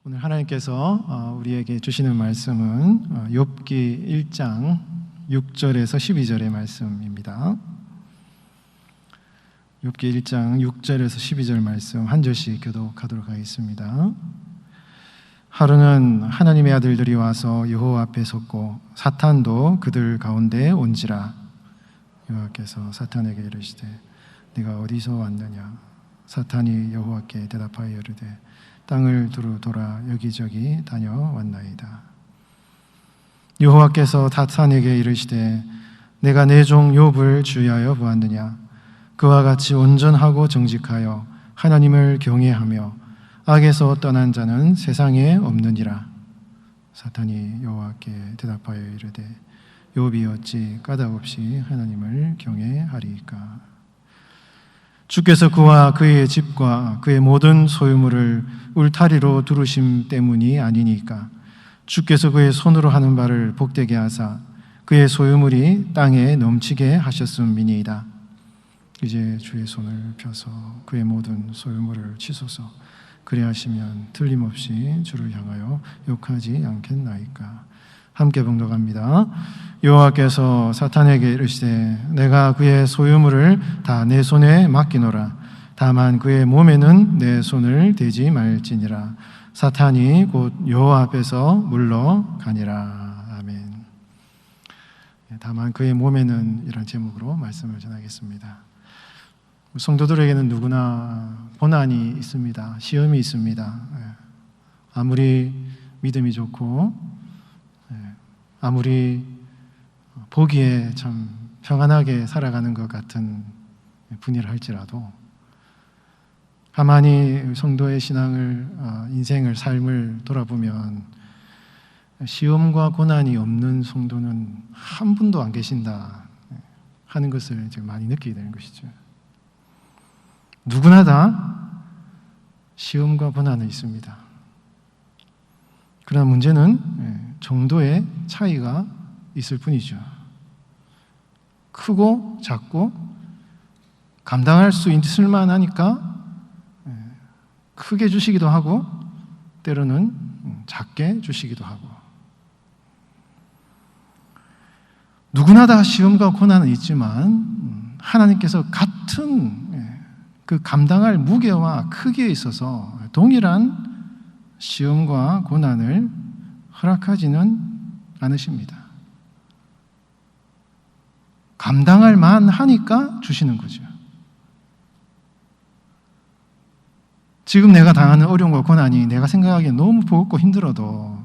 오늘 하나님께서 우리에게 주시는 말씀은 욥기 1장 6절에서 12절의 말씀입니다. 욥기 1장 6절에서 12절 말씀 한 절씩 교독하도록 하겠습니다. 하루는 하나님의 아들들이 와서 여호와 앞에 섰고 사탄도 그들 가운데 온지라. 여호와께서 사탄에게 이르시되 네가 어디서 왔느냐? 사탄이 여호와께 대답하여 이르되 땅을 두루 돌아 여기저기 다녀왔나이다. 여호와께서 사탄에게 이르시되 내가 내 종 욥을 주의하여 보았느냐? 그와 같이 온전하고 정직하여 하나님을 경외하며 악에서 떠난 자는 세상에 없느니라. 사탄이 여호와께 대답하여 이르되 욥이 어찌 까닭없이 하나님을 경외하리이까? 주께서 그와 그의 집과 그의 모든 소유물을 울타리로 두르심 때문이 아니니까. 주께서 그의 손으로 하는 바를 복되게 하사 그의 소유물이 땅에 넘치게 하셨음이니이다. 이제 주의 손을 펴서 그의 모든 소유물을 치소서. 그리하시면 틀림없이 주를 향하여 욕하지 않겠나이까. 함께 봉독합니다. 여호와께서 사탄에게 이르시되 내가 그의 소유물을 다 내 손에 맡기노라. 다만 그의 몸에는 내 손을 대지 말지니라. 사탄이 곧 여호와 앞에서 물러가니라. 아멘. 다만 그의 몸에는 이런 제목으로 말씀을 전하겠습니다. 성도들에게는 누구나 고난이 있습니다. 시험이 있습니다. 아무리 믿음이 좋고 아무리 보기에 참 평안하게 살아가는 것 같은 분이라 할지라도 가만히 성도의 신앙을, 인생을, 삶을 돌아보면 시험과 고난이 없는 성도는 한 분도 안 계신다 하는 것을 이제 많이 느끼게 되는 것이죠. 누구나 다 시험과 고난은 있습니다. 그러나 문제는 정도의 차이가 있을 뿐이죠. 크고 작고 감당할 수 있을 만하니까 크게 주시기도 하고 때로는 작게 주시기도 하고. 누구나 다 시험과 고난은 있지만 하나님께서 같은 그 감당할 무게와 크기에 있어서 동일한 시험과 고난을 허락하지는 않으십니다. 감당할 만하니까 주시는 거죠. 지금 내가 당하는 어려움과 고난이 내가 생각하기에 너무 버겁고 힘들어도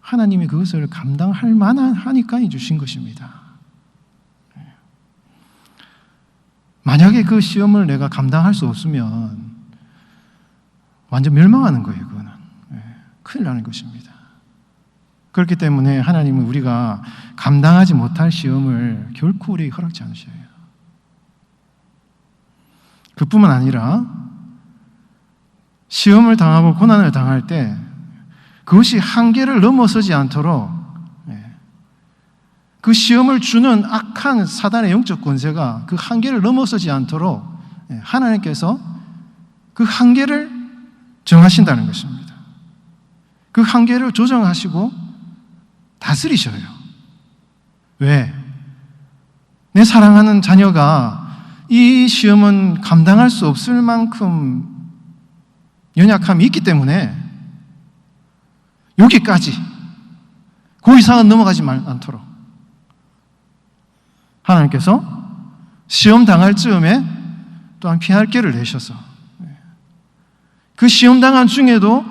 하나님이 그것을 감당할 만하니까 주신 것입니다. 만약에 그 시험을 내가 감당할 수 없으면 완전 멸망하는 거예요. 그거는 큰일 나는 것입니다. 그렇기 때문에 하나님은 우리가 감당하지 못할 시험을 결코 우리에게 허락지 않으셔요. 그뿐만 아니라 시험을 당하고 고난을 당할 때 그것이 한계를 넘어서지 않도록 그 시험을 주는 악한 사단의 영적 권세가 그 한계를 넘어서지 않도록 하나님께서 그 한계를 정하신다는 것입니다. 그 한계를 조정하시고 다스리셔요. 왜? 내 사랑하는 자녀가 이 시험은 감당할 수 없을 만큼 연약함이 있기 때문에 여기까지 그 이상은 넘어가지 않도록 하나님께서 시험 당할 즈음에 또한 피할 길을 내셔서 그 시험 당한 중에도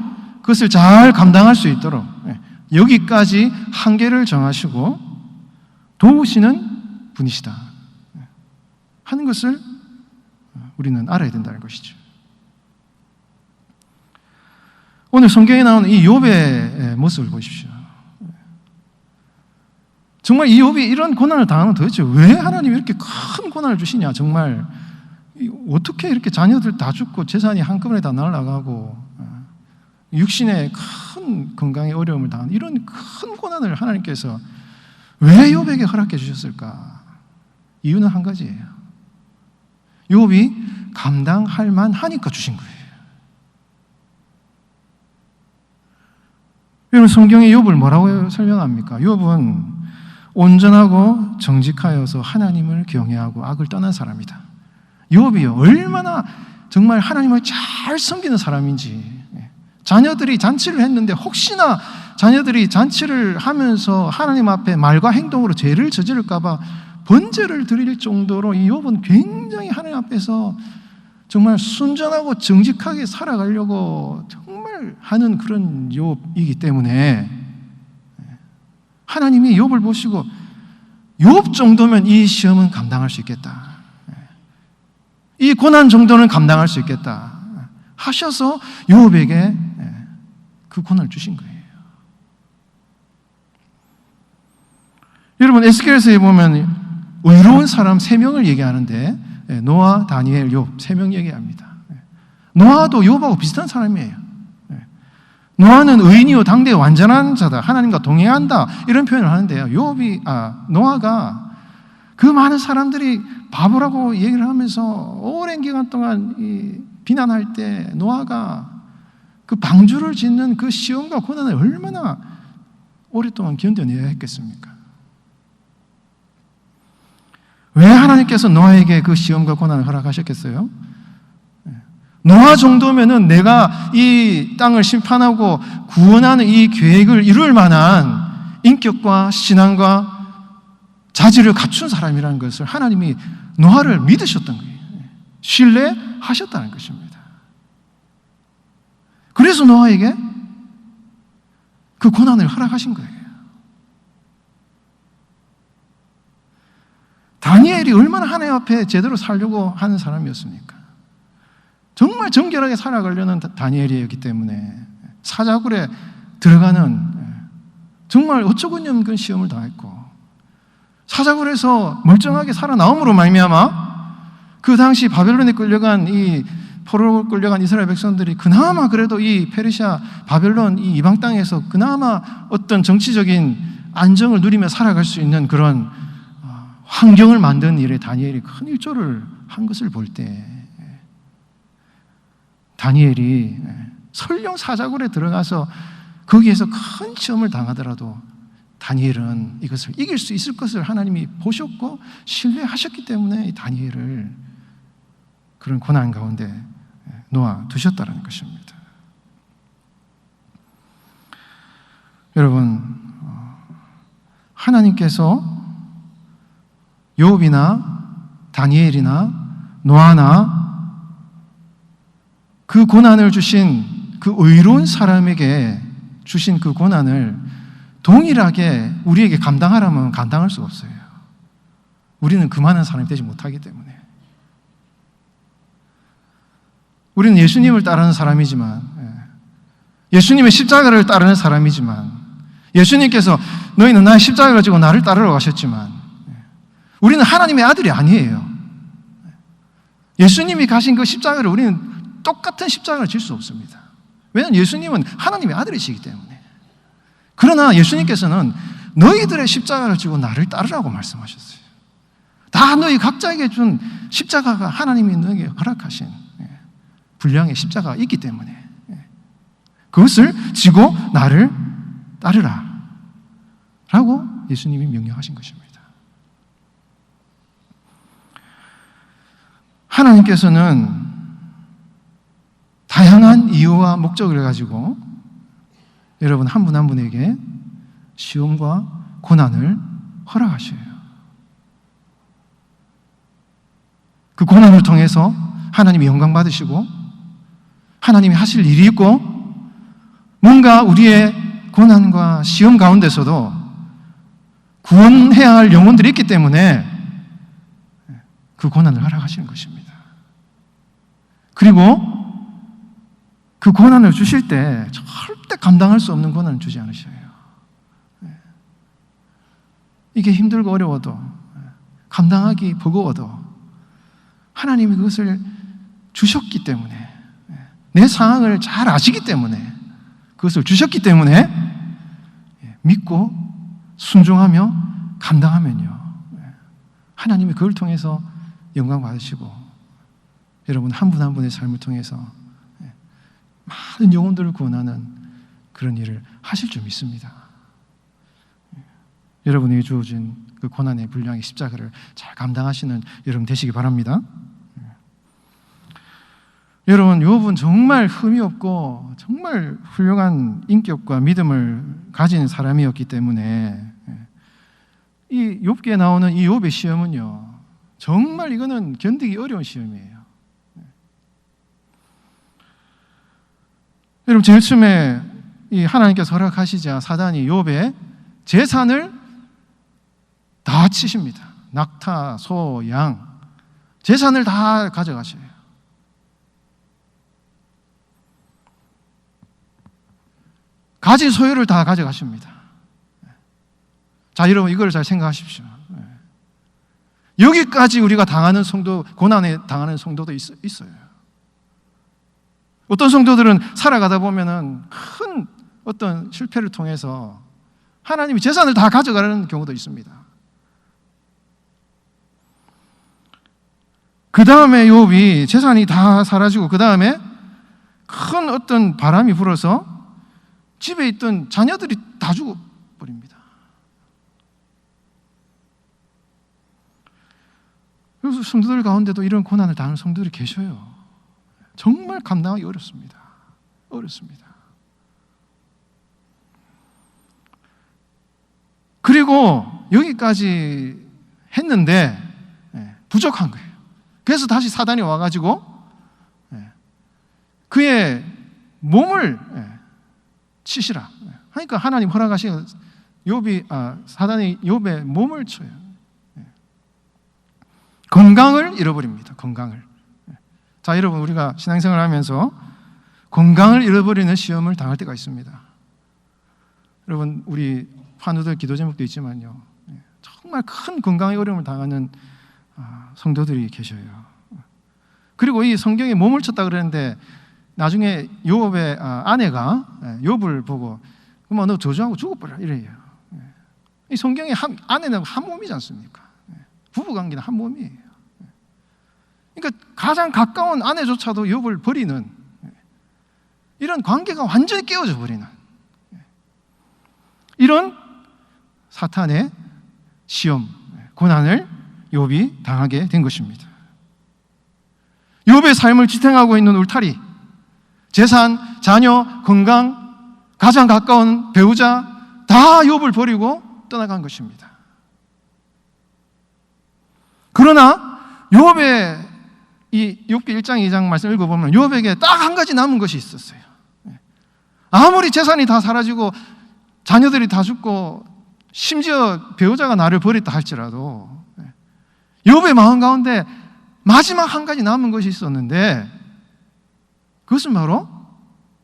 그것을 잘 감당할 수 있도록 여기까지 한계를 정하시고 도우시는 분이시다 하는 것을 우리는 알아야 된다는 것이죠. 오늘 성경에 나오는 이 욥의 모습을 보십시오. 정말 이 욥이 이런 고난을 당하면 도대체 왜 하나님이 이렇게 큰 고난을 주시냐? 정말 어떻게 이렇게 자녀들 다 죽고 재산이 한꺼번에 다 날아가고 육신의 큰 건강의 어려움을 당하는 이런 큰 고난을 하나님께서 왜 욥에게 허락해 주셨을까? 이유는 한 가지예요. 욥이 감당할 만하니까 주신 거예요. 여러분, 성경이 욥을 뭐라고 설명합니까? 욥은 온전하고 정직하여서 하나님을 경외하고 악을 떠난 사람이다. 욥이요, 얼마나 정말 하나님을 잘 섬기는 사람인지. 자녀들이 잔치를 했는데 혹시나 자녀들이 잔치를 하면서 하나님 앞에 말과 행동으로 죄를 저지를까 봐 번제를 드릴 정도로 이 욥은 굉장히 하나님 앞에서 정말 순전하고 정직하게 살아가려고 정말 하는 그런 욥이기 때문에 하나님이 욥을 보시고 욥 정도면 이 시험은 감당할 수 있겠다, 이 고난 정도는 감당할 수 있겠다 하셔서 욥에게 그 고난을 주신 거예요. 여러분, 에스겔서에 보면 의로운 사람 3명을 얘기하는데 노아, 다니엘, 욥 3명 얘기합니다. 노아도 욥하고 비슷한 사람이에요. 노아는 의인이요 당대의 완전한 자다, 하나님과 동행한다, 이런 표현을 하는데요. 노아가 그 많은 사람들이 바보라고 얘기를 하면서 오랜 기간 동안 비난할 때 노아가 그 방주를 짓는 그 시험과 고난을 얼마나 오랫동안 견뎌내야 했겠습니까? 왜 하나님께서 노아에게 그 시험과 고난을 허락하셨겠어요? 노아 정도면은 내가 이 땅을 심판하고 구원하는 이 계획을 이룰 만한 인격과 신앙과 자질을 갖춘 사람이라는 것을 하나님이 노아를 믿으셨던 거예요. 신뢰하셨다는 것입니다. 그래서 노아에게 그 고난을 허락하신 거예요. 다니엘이 얼마나 하나님 앞에 제대로 살려고 하는 사람이었습니까? 정말 정결하게 살아가려는 다니엘이었기 때문에 사자굴에 들어가는 정말 어처구니없는 그런 시험을 당했고, 사자굴에서 멀쩡하게 살아나옴으로 말미암아 그 당시 바벨론에 끌려간 포로로 끌려간 이스라엘 백성들이 그나마 그래도 이 페르시아 바벨론 이 이방 땅에서 그나마 어떤 정치적인 안정을 누리며 살아갈 수 있는 그런 환경을 만든 일에 다니엘이 큰 일조를 한 것을 볼 때, 다니엘이 설령 사자굴에 들어가서 거기에서 큰 시험을 당하더라도 다니엘은 이것을 이길 수 있을 것을 하나님이 보셨고 신뢰하셨기 때문에 이 다니엘을 그런 고난 가운데 놓아 두셨다는 것입니다. 여러분, 하나님께서 욥이나 다니엘이나 노아나 그 고난을 주신 그 의로운 사람에게 주신 그 고난을 동일하게 우리에게 감당하라면 감당할 수가 없어요. 우리는 그 많은 사람이 되지 못하기 때문에. 우리는 예수님을 따르는 사람이지만, 예수님의 십자가를 따르는 사람이지만, 예수님께서 너희는 나의 십자가를 지고 나를 따르러 가셨지만, 우리는 하나님의 아들이 아니에요. 예수님이 가신 그 십자가를 우리는 똑같은 십자가를 질 수 없습니다. 왜냐하면 예수님은 하나님의 아들이시기 때문에. 그러나 예수님께서는 너희들의 십자가를 지고 나를 따르라고 말씀하셨어요. 다 너희 각자에게 준 십자가가 하나님이 너에게 허락하신 분량의 십자가가 있기 때문에 그것을 지고 나를 따르라 라고 예수님이 명령하신 것입니다. 하나님께서는 다양한 이유와 목적을 가지고 여러분 한 분 한 분에게 시험과 고난을 허락하셔요. 그 고난을 통해서 하나님이 영광 받으시고 하나님이 하실 일이 있고, 뭔가 우리의 고난과 시험 가운데서도 구원해야 할 영혼들이 있기 때문에 그 고난을 허락하시는 것입니다. 그리고 그 고난을 주실 때 절대 감당할 수 없는 고난을 주지 않으셔요. 이게 힘들고 어려워도, 감당하기 버거워도 하나님이 그것을 주셨기 때문에, 내 상황을 잘 아시기 때문에, 그것을 주셨기 때문에 믿고 순종하며 감당하면요, 하나님이 그걸 통해서 영광 받으시고 여러분 한 분 한 분의 삶을 통해서 많은 영혼들을 구원하는 그런 일을 하실 줄 믿습니다. 여러분에게 주어진 그 고난의 분량의 십자가를 잘 감당하시는 여러분 되시기 바랍니다. 여러분, 욥은 정말 흠이 없고 정말 훌륭한 인격과 믿음을 가진 사람이었기 때문에 이 욥기에 나오는 이 욥의 시험은요, 정말 이거는 견디기 어려운 시험이에요. 여러분, 제일 처음에 이 하나님께서 허락하시자 사단이 욥의 재산을 다 치십니다. 낙타, 소, 양, 재산을 다 가져가셔요. 가진 소유를 다 가져가십니다. 자, 여러분, 이걸 잘 생각하십시오. 여기까지 우리가 당하는 성도, 고난에 당하는 성도도 있어요. 어떤 성도들은 살아가다 보면은 큰 어떤 실패를 통해서 하나님이 재산을 다 가져가는 경우도 있습니다. 그 다음에 욥이 재산이 다 사라지고 그 다음에 큰 어떤 바람이 불어서 집에 있던 자녀들이 다 죽어버립니다. 그래서 성도들 가운데도 이런 고난을 당하는 성도들이 계셔요. 정말 감당하기 어렵습니다. 어렵습니다. 그리고 여기까지 했는데 부족한 거예요. 그래서 다시 사단이 와가지고 그의 몸을 치시라 하니까 하나님 허락하시고 사단이 욥의 몸을 쳐요. 건강을 잃어버립니다. 건강을. 자, 여러분, 우리가 신앙생활을 하면서 건강을 잃어버리는 시험을 당할 때가 있습니다. 여러분, 우리 환우들 기도 제목도 있지만요, 정말 큰 건강의 어려움을 당하는 성도들이 계셔요. 그리고 이 성경에 몸을 쳤다 그랬는데 나중에 욥의 아내가 욥을 보고 그럼 너 저주하고 죽어버려 이래요. 이 성경에 아내는 한 몸이지 않습니까? 부부관계는 한 몸이에요. 그러니까 가장 가까운 아내조차도 욥을 버리는 이런 관계가 완전히 깨어져 버리는 이런 사탄의 시험, 고난을 욥이 당하게 된 것입니다. 욥의 삶을 지탱하고 있는 울타리, 재산, 자녀, 건강, 가장 가까운 배우자 다 욥을 버리고 떠나간 것입니다. 그러나 욥의 이 욥기 1장 2장 말씀 읽어보면 욥에게 딱 한 가지 남은 것이 있었어요. 아무리 재산이 다 사라지고 자녀들이 다 죽고 심지어 배우자가 나를 버렸다 할지라도 욥의 마음 가운데 마지막 한 가지 남은 것이 있었는데 그것은 바로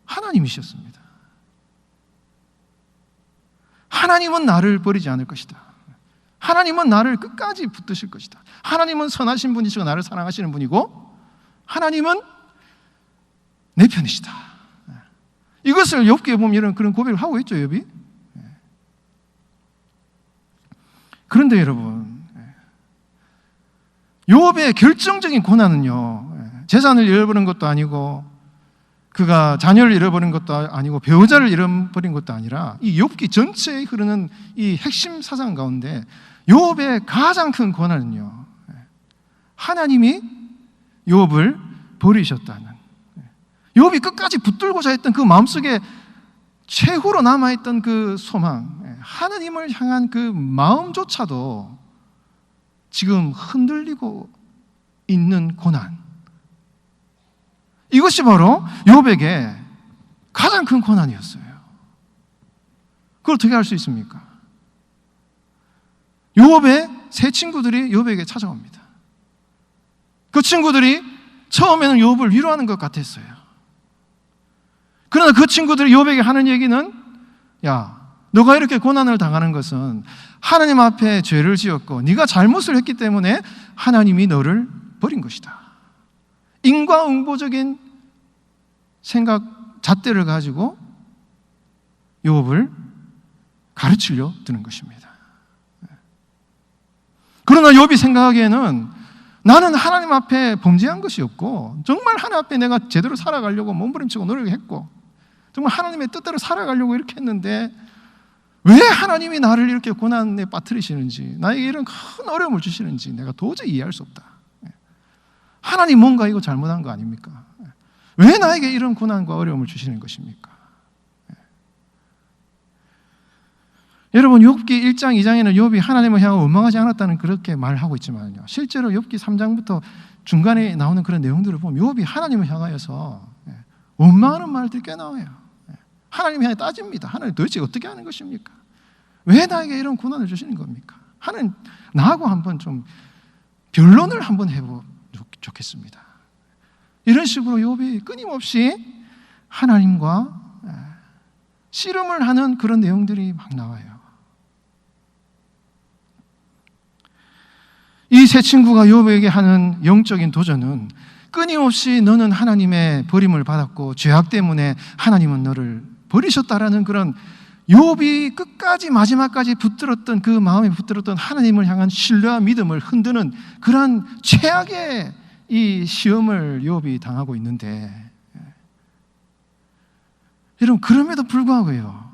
하나님이셨습니다. 하나님은 나를 버리지 않을 것이다. 하나님은 나를 끝까지 붙드실 것이다. 하나님은 선하신 분이시고 나를 사랑하시는 분이고 하나님은 내 편이시다. 이것을 욥기에 보면 그런 고백을 하고 있죠, 욥이. 그런데 여러분, 욥의 결정적인 고난은요, 재산을 잃어버린 것도 아니고 그가 자녀를 잃어버린 것도 아니고 배우자를 잃어버린 것도 아니라 이 욥기 전체에 흐르는 이 핵심 사상 가운데 욥의 가장 큰 고난은요, 하나님이 욥을 버리셨다는, 욥이 끝까지 붙들고자 했던 그 마음속에 최후로 남아있던 그 소망, 하나님을 향한 그 마음조차도 지금 흔들리고 있는 고난, 이것이 바로 욥에게 가장 큰 고난이었어요. 그걸 어떻게 할 수 있습니까? 욥의 세 친구들이 욥에게 찾아옵니다. 그 친구들이 처음에는 욥을 위로하는 것 같았어요. 그러나 그 친구들이 욥에게 하는 얘기는, 야, 너가 이렇게 고난을 당하는 것은 하나님 앞에 죄를 지었고 네가 잘못을 했기 때문에 하나님이 너를 버린 것이다. 인과응보적인 생각, 잣대를 가지고 욥을 가르치려 드는 것입니다. 그러나 욥이 생각하기에는 나는 하나님 앞에 범죄한 것이 없고 정말 하나님 앞에 내가 제대로 살아가려고 몸부림치고 노력했고 정말 하나님의 뜻대로 살아가려고 이렇게 했는데 왜 하나님이 나를 이렇게 고난에 빠뜨리시는지, 나에게 이런 큰 어려움을 주시는지 내가 도저히 이해할 수 없다. 하나님 뭔가 이거 잘못한 거 아닙니까? 왜 나에게 이런 고난과 어려움을 주시는 것입니까? 여러분, 욥기 1장 2장에는 욥이 하나님을 향하여 원망하지 않았다는 그렇게 말하고 있지만요, 실제로 욥기 3장부터 중간에 나오는 그런 내용들을 보면 욥이 하나님을 향하여서 원망하는 말들이 꽤 나와요. 하나님 향해 따집니다. 하나님 도대체 어떻게 하는 것입니까? 왜 나에게 이런 고난을 주시는 겁니까? 하나님, 나하고 한번 좀 변론을 한번 해보면 좋겠습니다. 이런 식으로 욥이 끊임없이 하나님과 씨름을 하는 그런 내용들이 막 나와요. 이 세 친구가 욥에게 하는 영적인 도전은 끊임없이 너는 하나님의 버림을 받았고 죄악 때문에 하나님은 너를 버리셨다라는 그런 욥이 끝까지 마지막까지 붙들었던 그 마음에 붙들었던 하나님을 향한 신뢰와 믿음을 흔드는 그런 최악의 이 시험을 욥이 당하고 있는데, 여러분, 그럼에도 불구하고요,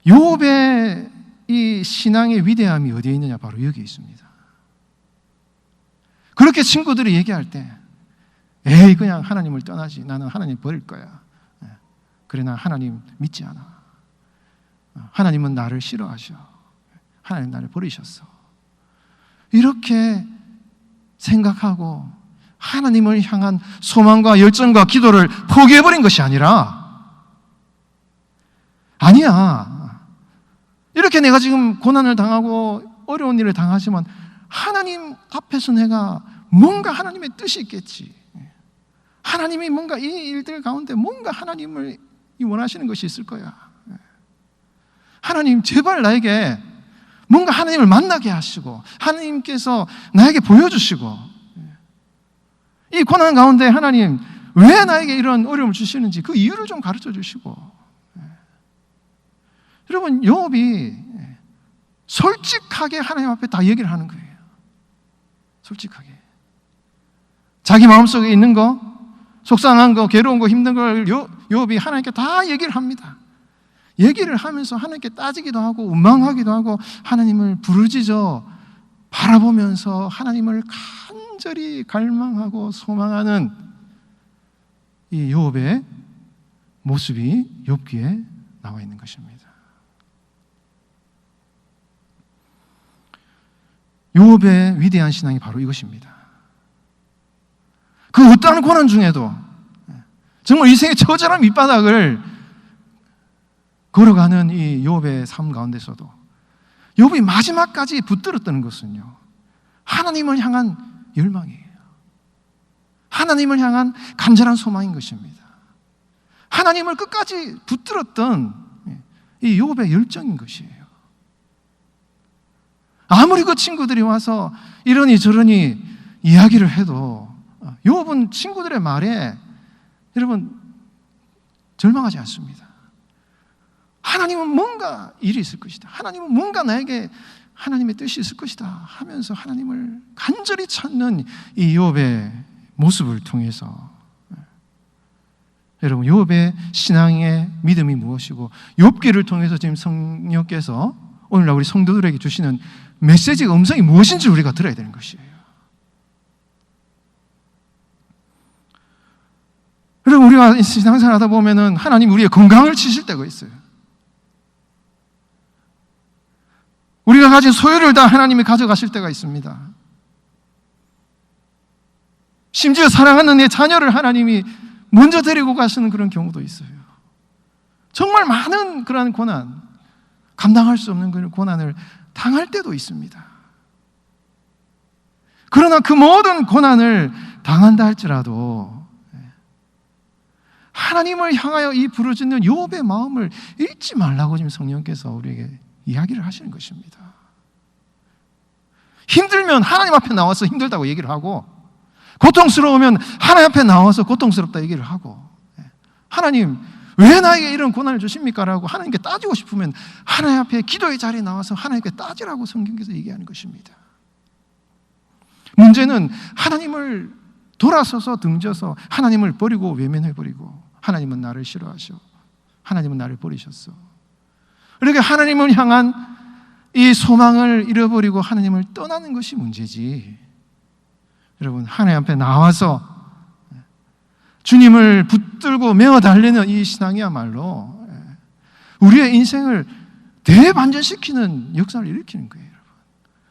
욥의 이 신앙의 위대함이 어디에 있느냐? 바로 여기 있습니다. 그렇게 친구들이 얘기할 때 에이, 그냥 하나님을 떠나지, 나는 하나님 버릴 거야, 그래 나 하나님 믿지 않아, 하나님은 나를 싫어하셔, 하나님 나를 버리셨어, 이렇게 생각하고 하나님을 향한 소망과 열정과 기도를 포기해버린 것이 아니라, 아니야, 이렇게 내가 지금 고난을 당하고 어려운 일을 당하지만 하나님 앞에서 내가 뭔가 하나님의 뜻이 있겠지, 하나님이 뭔가 이 일들 가운데 뭔가 하나님을 원하시는 것이 있을 거야, 하나님 제발 나에게 뭔가 하나님을 만나게 하시고 하나님께서 나에게 보여주시고, 이 고난 가운데 하나님 왜 나에게 이런 어려움을 주시는지 그 이유를 좀 가르쳐 주시고. 여러분, 욥이 솔직하게 하나님 앞에 다 얘기를 하는 거예요. 솔직하게 자기 마음속에 있는 거, 속상한 거, 괴로운 거, 힘든 걸 욥이 하나님께 다 얘기를 합니다. 얘기를 하면서 하나님께 따지기도 하고 원망하기도 하고 하나님을 부르짖어 바라보면서 하나님을 간절히 갈망하고 소망하는 이 욥의 모습이 욥기에 나와 있는 것입니다. 욥의 위대한 신앙이 바로 이것입니다. 그 어떠한 고난 중에도 정말 인생의 처절한 밑바닥을 걸어가는 이 욥의 삶 가운데서도 욥이 마지막까지 붙들었던 것은요, 하나님을 향한 열망이에요. 하나님을 향한 간절한 소망인 것입니다. 하나님을 끝까지 붙들었던 이 욥의 열정인 것이에요. 아무리 그 친구들이 와서 이러니 저러니 이야기를 해도 욥은 친구들의 말에, 여러분, 절망하지 않습니다. 하나님은 뭔가 일이 있을 것이다, 하나님은 뭔가 나에게 하나님의 뜻이 있을 것이다 하면서 하나님을 간절히 찾는 이 욥의 모습을 통해서, 여러분, 욥의 신앙의 믿음이 무엇이고 욥기를 통해서 지금 성령께서 오늘날 우리 성도들에게 주시는 메시지의 음성이 무엇인지 우리가 들어야 되는 것이에요. 여러분, 우리가 신앙생활 하다 보면은 하나님 우리의 건강을 치실 때가 있어요. 우리가 가진 소유를 다 하나님이 가져가실 때가 있습니다. 심지어 사랑하는 내 자녀를 하나님이 먼저 데리고 가시는 그런 경우도 있어요. 정말 많은 그런 고난, 감당할 수 없는 그런 고난을 당할 때도 있습니다. 그러나 그 모든 고난을 당한다 할지라도 하나님을 향하여 이 부르짖는 욥의 마음을 잃지 말라고 지금 성령께서 우리에게 이야기를 하시는 것입니다. 힘들면 하나님 앞에 나와서 힘들다고 얘기를 하고, 고통스러우면 하나님 앞에 나와서 고통스럽다 얘기를 하고, 하나님 왜 나에게 이런 고난을 주십니까? 라고 하나님께 따지고 싶으면 하나님 앞에 기도의 자리에 나와서 하나님께 따지라고 성경에서 얘기하는 것입니다. 문제는 하나님을 돌아서서 등져서 하나님을 버리고 외면해버리고 하나님은 나를 싫어하셔. 하나님은 나를 버리셨어. 이렇게 하나님을 향한 이 소망을 잃어버리고 하나님을 떠나는 것이 문제지. 여러분, 하나님 앞에 나와서 주님을 붙들고 메어 달리는 이 신앙이야말로 우리의 인생을 대반전시키는 역사를 일으키는 거예요.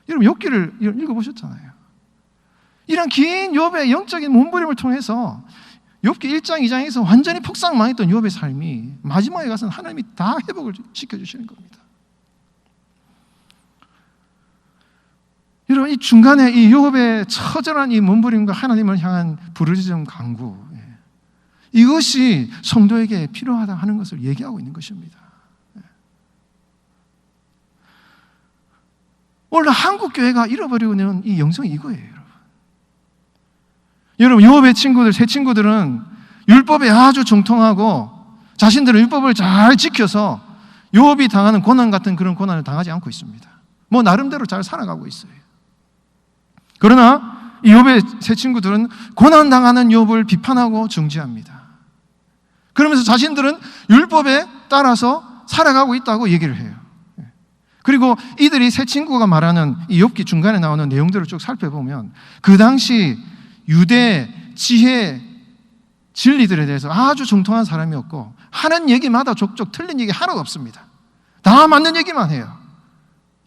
여러분, 욥기를 읽어보셨잖아요. 이런 긴 욥의 영적인 몸부림을 통해서 욥기 1장, 2장에서 완전히 폭삭망했던 욥의 삶이 마지막에 가서는 하나님이 다 회복을 시켜주시는 겁니다. 여러분, 이 중간에 이 욥의 처절한 이 몸부림과 하나님을 향한 부르짖음 간구, 이것이 성도에게 필요하다 하는 것을 얘기하고 있는 것입니다. 원래 한국 교회가 잃어버리고 있는 이 영성이 이거예요, 여러분. 욥의 친구들, 세 친구들은 율법에 아주 정통하고 자신들은 율법을 잘 지켜서 욥이 당하는 고난 같은 그런 고난을 당하지 않고 있습니다. 뭐 나름대로 잘 살아가고 있어요. 그러나 이 욥의 세 친구들은 고난 당하는 욥을 비판하고 정죄합니다. 그러면서 자신들은 율법에 따라서 살아가고 있다고 얘기를 해요. 그리고 이들이 세 친구가 말하는 이 욥기 중간에 나오는 내용들을 쭉 살펴보면 그 당시 유대 지혜 진리들에 대해서 아주 정통한 사람이었고 하는 얘기마다 족족 틀린 얘기 하나도 없습니다. 다 맞는 얘기만 해요.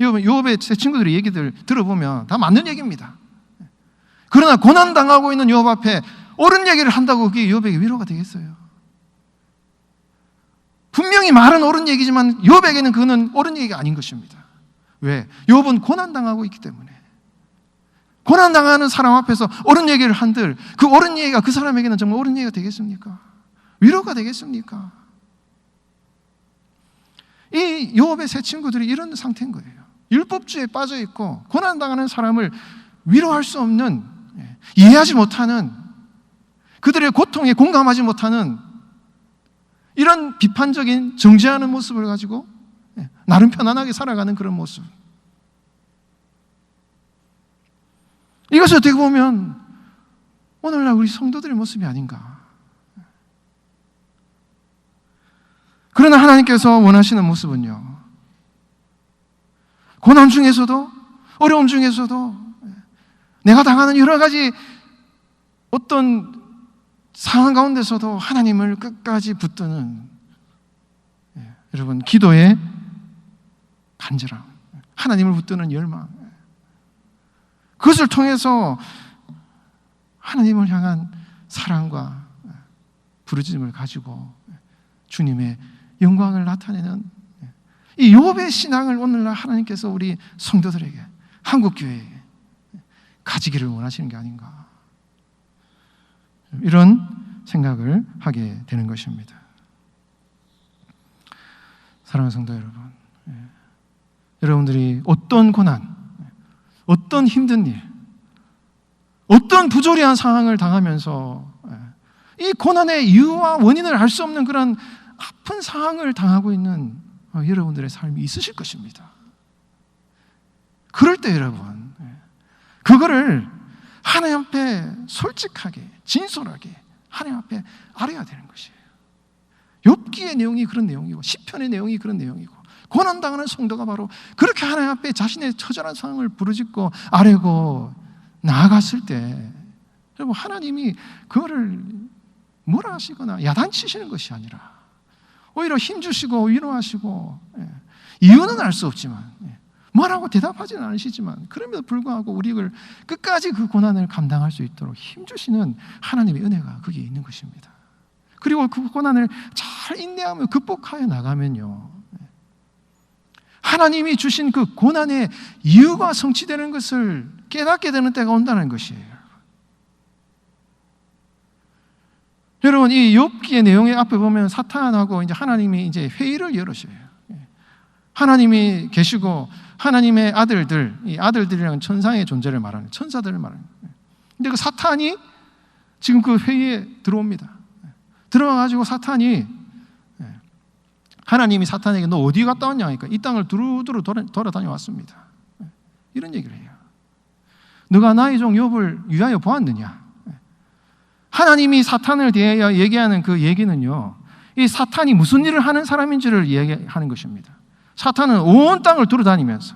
욥의 세 친구들의 얘기들 들어보면 다 맞는 얘기입니다. 그러나 고난당하고 있는 욥 앞에 옳은 얘기를 한다고 그게 욥에게 위로가 되겠어요? 분명히 말은 옳은 얘기지만 욥에게는 그거는 옳은 얘기가 아닌 것입니다. 왜? 욥은 고난당하고 있기 때문에. 고난당하는 사람 앞에서 옳은 얘기를 한들 그 옳은 얘기가 그 사람에게는 정말 옳은 얘기가 되겠습니까? 위로가 되겠습니까? 이 욥의 세 친구들이 이런 상태인 거예요. 율법주의에 빠져있고 고난당하는 사람을 위로할 수 없는, 이해하지 못하는, 그들의 고통에 공감하지 못하는 이런 비판적인 정죄하는 모습을 가지고 나름 편안하게 살아가는 그런 모습. 이것을 어떻게 보면 오늘날 우리 성도들의 모습이 아닌가. 그러나 하나님께서 원하시는 모습은요, 고난 중에서도 어려움 중에서도 내가 당하는 여러 가지 어떤 상황 가운데서도 하나님을 끝까지 붙드는, 여러분, 기도의 간절함, 하나님을 붙드는 열망, 그것을 통해서 하나님을 향한 사랑과 부르짖음을 가지고 주님의 영광을 나타내는 이 욥의 신앙을 오늘날 하나님께서 우리 성도들에게, 한국교회에 가지기를 원하시는 게 아닌가, 이런 생각을 하게 되는 것입니다. 사랑하는 성도 여러분, 여러분들이 어떤 고난, 어떤 힘든 일, 어떤 부조리한 상황을 당하면서 이 고난의 이유와 원인을 알 수 없는 그런 아픈 상황을 당하고 있는 여러분들의 삶이 있으실 것입니다. 그럴 때 여러분, 그거를 하나님 앞에 솔직하게, 진솔하게 하나님 앞에 알아야 되는 것이에요. 욥기의 내용이 그런 내용이고 시편의 내용이 그런 내용이고 고난당하는 성도가 바로 그렇게 하나님 앞에 자신의 처절한 상황을 부르짖고 아뢰고 나아갔을 때, 여러분, 하나님이 그거를 뭐라 하시거나 야단치시는 것이 아니라 오히려 힘주시고 위로하시고, 이유는 알 수 없지만 뭐라고 대답하지는 않으시지만 그럼에도 불구하고 우리를 끝까지 그 고난을 감당할 수 있도록 힘주시는 하나님의 은혜가 거기에 있는 것입니다. 그리고 그 고난을 잘 인내하며 극복하여 나가면요, 하나님이 주신 그 고난의 이유가 성취되는 것을 깨닫게 되는 때가 온다는 것이에요. 여러분, 이 욥기의 내용의 앞에 보면 사탄하고 이제 하나님이 이제 회의를 열으셔요. 하나님이 계시고 하나님의 아들들, 이 아들들이라는 천상의 존재를 말하는, 천사들을 말하는. 근데 그 사탄이 지금 그 회의에 들어옵니다. 들어와가지고 사탄이, 하나님이 사탄에게 너 어디 갔다 왔냐 하니까 이 땅을 두루두루 돌아다녀왔습니다. 이런 얘기를 해요. 너가 나의 종 욥을 위하여 보았느냐? 하나님이 사탄을 대하여 얘기하는 그 얘기는요, 이 사탄이 무슨 일을 하는 사람인지를 얘기하는 것입니다. 사탄은 온 땅을 돌아다니면서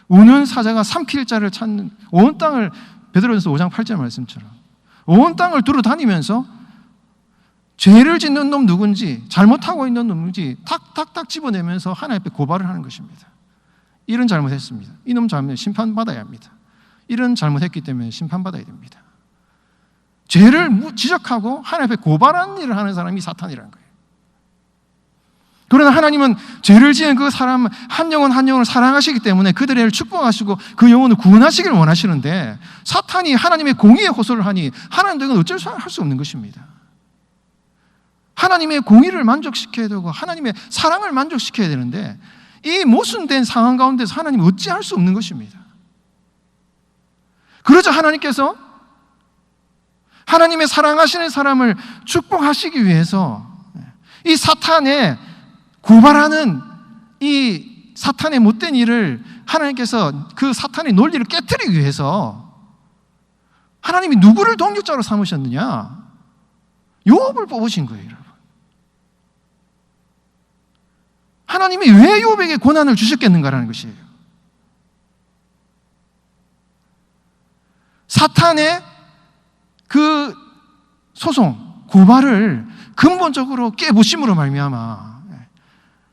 우는 사자가 삼킬 자를 찾는, 온 땅을, 베드로전서 5장 8절 말씀처럼 온 땅을 돌아다니면서 죄를 짓는 놈 누군지, 잘못하고 있는 놈 누군지 탁탁탁 집어내면서 하나님 앞에 고발을 하는 것입니다. 이런 잘못했습니다. 이놈 잘못해 심판받아야 합니다. 이런 잘못했기 때문에 심판받아야 됩니다. 죄를 지적하고 하나님 앞에 고발하는 일을 하는 사람이 사탄이라는 거예요. 그러나 하나님은 죄를 지은 그 사람 한 영혼 한 영혼을 사랑하시기 때문에 그들의 일을 축복하시고 그 영혼을 구원하시기를 원하시는데, 사탄이 하나님의 공의에 호소를 하니 하나님도 이건 어쩔 수 할 수 없는 것입니다. 하나님의 공의를 만족시켜야 되고 하나님의 사랑을 만족시켜야 되는데, 이 모순된 상황 가운데서 하나님은 어찌할 수 없는 것입니다. 그러자 하나님께서 하나님의 사랑하시는 사람을 축복하시기 위해서 이 사탄의 고발하는 이 사탄의 못된 일을 하나님께서 그 사탄의 논리를 깨트리기 위해서 하나님이 누구를 동력자로 삼으셨느냐? 욥을 뽑으신 거예요, 여러분. 하나님이 왜 욥에게 고난을 주셨겠는가라는 것이에요. 사탄의 그 소송, 고발을 근본적으로 깨부심으로 말미암아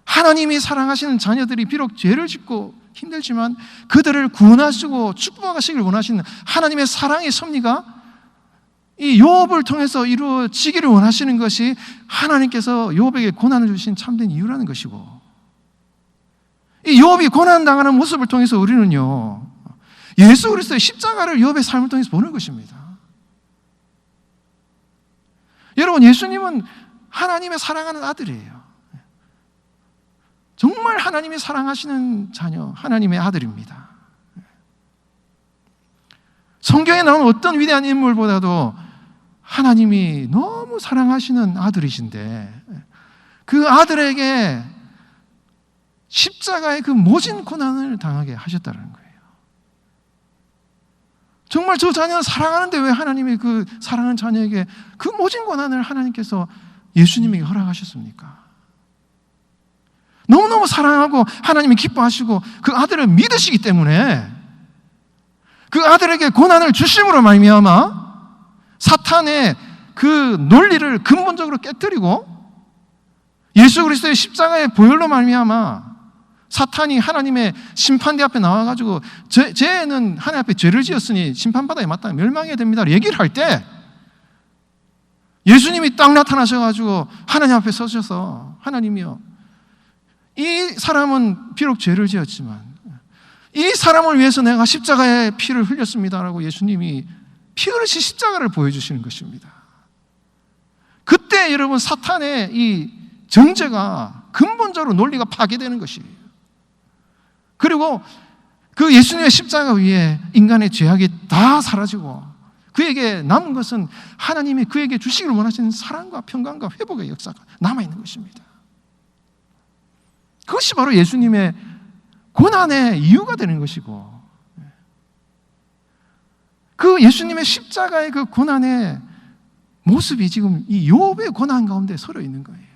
하나님이 사랑하시는 자녀들이 비록 죄를 짓고 힘들지만 그들을 구원하시고 축복하시길 원하시는 하나님의 사랑의 섭리가 이 욥을 통해서 이루어지기를 원하시는 것이 하나님께서 욥에게 고난을 주신 참된 이유라는 것이고, 이 욥이 고난당하는 모습을 통해서 우리는요, 예수 그리스도의 십자가를 욥의 삶을 통해서 보는 것입니다. 여러분, 예수님은 하나님의 사랑하는 아들이에요. 정말 하나님이 사랑하시는 자녀, 하나님의 아들입니다. 성경에 나온 어떤 위대한 인물보다도 하나님이 너무 사랑하시는 아들이신데, 그 아들에게 십자가의 그 모진 고난을 당하게 하셨다는 거예요. 정말 저 자녀는 사랑하는데 왜 하나님이 그 사랑하는 자녀에게 그 모진 고난을 하나님께서 예수님에게 허락하셨습니까? 너무너무 사랑하고 하나님이 기뻐하시고 그 아들을 믿으시기 때문에 그 아들에게 고난을 주심으로 말미암아 사탄의 그 논리를 근본적으로 깨뜨리고 예수 그리스도의 십자가의 보혈로 말미암아 사탄이 하나님의 심판대 앞에 나와가지고 쟤는 하나님 앞에 죄를 지었으니 심판바다에 마땅히 멸망해야 됩니다 얘기를 할 때, 예수님이 딱 나타나셔가지고 하나님 앞에 서셔서 하나님이요, 이 사람은 비록 죄를 지었지만 이 사람을 위해서 내가 십자가에 피를 흘렸습니다라고 예수님이 피 흘리신 십자가를 보여주시는 것입니다. 그때 여러분, 사탄의 이 정죄가 근본적으로 논리가 파괴되는 것이에요. 그리고 그 예수님의 십자가 위에 인간의 죄악이 다 사라지고 그에게 남은 것은 하나님이 그에게 주시기를 원하시는 사랑과 평강과 회복의 역사가 남아있는 것입니다. 그것이 바로 예수님의 고난의 이유가 되는 것이고, 그 예수님의 십자가의 그 고난의 모습이 지금 이 욥의 고난 가운데 서려 있는 거예요.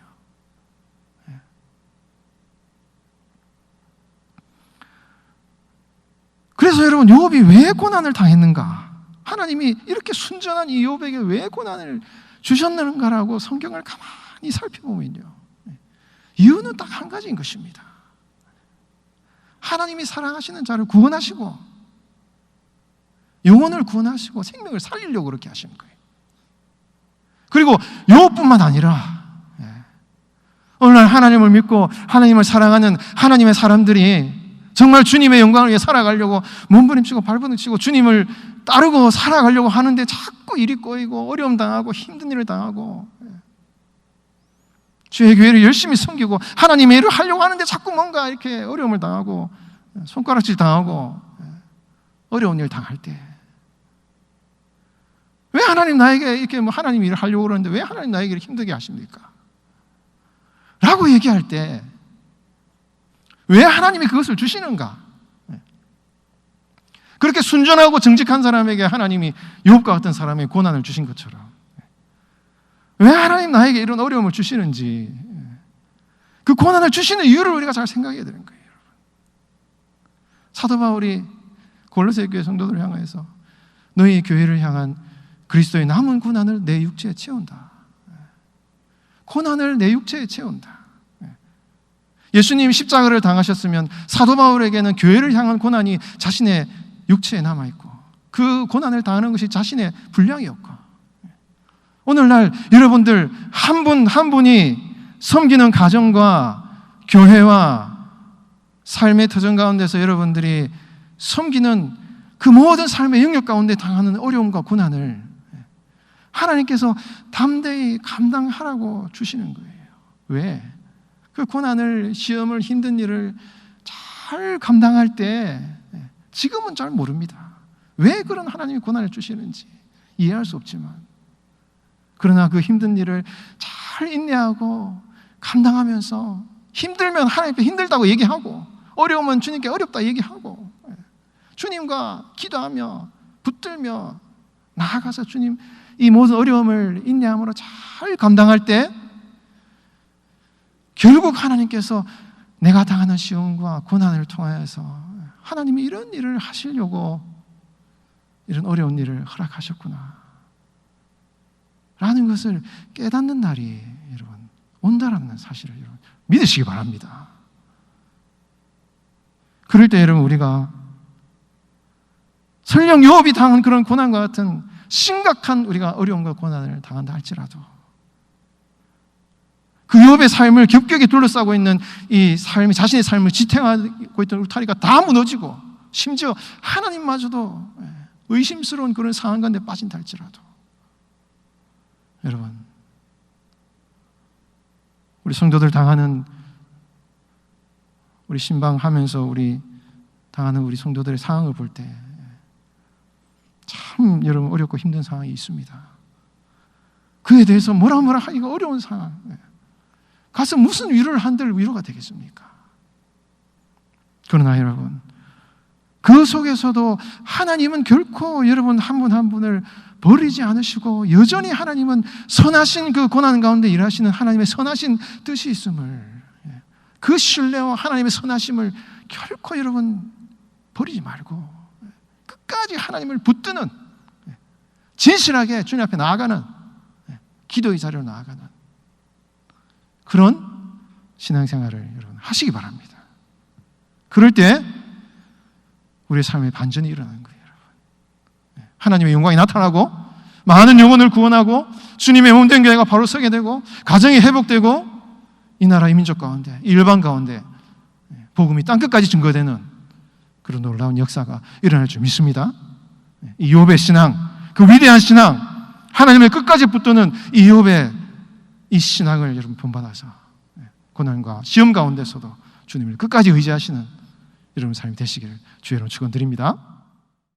그래서 여러분, 욥이 왜 고난을 당했는가? 하나님이 이렇게 순전한 이 욥에게 왜 고난을 주셨는가라고 성경을 가만히 살펴보면요, 이유는 딱 한 가지인 것입니다. 하나님이 사랑하시는 자를 구원하시고 영혼을 구원하시고 생명을 살리려고 그렇게 하시는 거예요. 그리고 욥뿐만 아니라 오늘날 하나님을 믿고 하나님을 사랑하는 하나님의 사람들이 정말 주님의 영광을 위해 살아가려고 몸부림치고 발버둥치고 주님을 따르고 살아가려고 하는데 자꾸 일이 꼬이고 어려움 당하고 힘든 일을 당하고 주의 교회를 열심히 섬기고 하나님의 일을 하려고 하는데 자꾸 뭔가 이렇게 어려움을 당하고 손가락질 당하고 어려운 일 당할 때, 왜 하나님 나에게 이렇게 하나님 일을 하려고 그러는데 왜 하나님 나에게 이렇게 힘들게 하십니까? 라고 얘기할 때 왜 하나님이 그것을 주시는가? 그렇게 순전하고 정직한 사람에게 하나님이 욥과 같은 사람에게 고난을 주신 것처럼 왜 하나님 나에게 이런 어려움을 주시는지, 그 고난을 주시는 이유를 우리가 잘 생각해야 되는 거예요. 사도 바울이 골로새 교회 성도들을 향해서 너희 교회를 향한 그리스도의 남은 고난을 내 육체에 채운다. 고난을 내 육체에 채운다. 예수님 십자가를 당하셨으면 사도 바울에게는 교회를 향한 고난이 자신의 육체에 남아있고 그 고난을 당하는 것이 자신의 분량이었고, 오늘날 여러분들 한 분 한 분이 섬기는 가정과 교회와 삶의 터전 가운데서 여러분들이 섬기는 그 모든 삶의 영역 가운데 당하는 어려움과 고난을 하나님께서 담대히 감당하라고 주시는 거예요. 왜? 그 고난을, 시험을, 힘든 일을 잘 감당할 때 지금은 잘 모릅니다. 왜 그런 하나님이 고난을 주시는지 이해할 수 없지만, 그러나 그 힘든 일을 잘 인내하고 감당하면서 힘들면 하나님께 힘들다고 얘기하고 어려우면 주님께 어렵다 얘기하고 주님과 기도하며 붙들며 나아가서 주님 이 모든 어려움을 인내함으로 잘 감당할 때 결국 하나님께서 내가 당하는 시험과 고난을 통하여서 하나님이 이런 일을 하시려고 이런 어려운 일을 허락하셨구나 라는 것을 깨닫는 날이 여러분 온다라는 사실을 여러분 믿으시기 바랍니다. 그럴 때 여러분 우리가 설령 요업이 당한 그런 고난과 같은 심각한 우리가 어려움과 고난을 당한다 할지라도 그 요업의 삶을 겹겹이 둘러싸고 있는 이 삶이 자신의 삶을 지탱하고 있던 울타리가 다 무너지고 심지어 하나님마저도 의심스러운 그런 상황 가운데 빠진다 할지라도 여러분 우리 성도들 당하는 우리 신방하면서 우리 당하는 우리 성도들의 상황을 볼 때 참 여러분 어렵고 힘든 상황이 있습니다. 그에 대해서 뭐라 하기가 어려운 상황. 가서 무슨 위로를 한들 위로가 되겠습니까? 그러나 여러분 그 속에서도 하나님은 결코 여러분 한 분 한 분을 버리지 않으시고 여전히 하나님은 선하신 그 고난 가운데 일하시는 하나님의 선하신 뜻이 있음을, 그 신뢰와 하나님의 선하심을 결코 여러분 버리지 말고 끝까지 하나님을 붙드는, 진실하게 주님 앞에 나아가는, 기도의 자리로 나아가는 그런 신앙생활을 여러분 하시기 바랍니다. 그럴 때 우리의 삶에 반전이 일어나는 거예요. 여러분, 하나님의 영광이 나타나고 많은 영혼을 구원하고 주님의 몸된 교회가 바로 서게 되고 가정이 회복되고 이 나라 이 민족 가운데 이 일반 가운데 복음이 땅끝까지 증거되는 그런 놀라운 역사가 일어날 줄 믿습니다. 이 욥의 신앙, 그 위대한 신앙, 하나님의 끝까지 붙드는 이 욥의 이 신앙을 여러분 본받아서 고난과 시험 가운데서도 주님을 끝까지 의지하시는 여러분 삶이 되시기를 주의 이름으로 축원드립니다.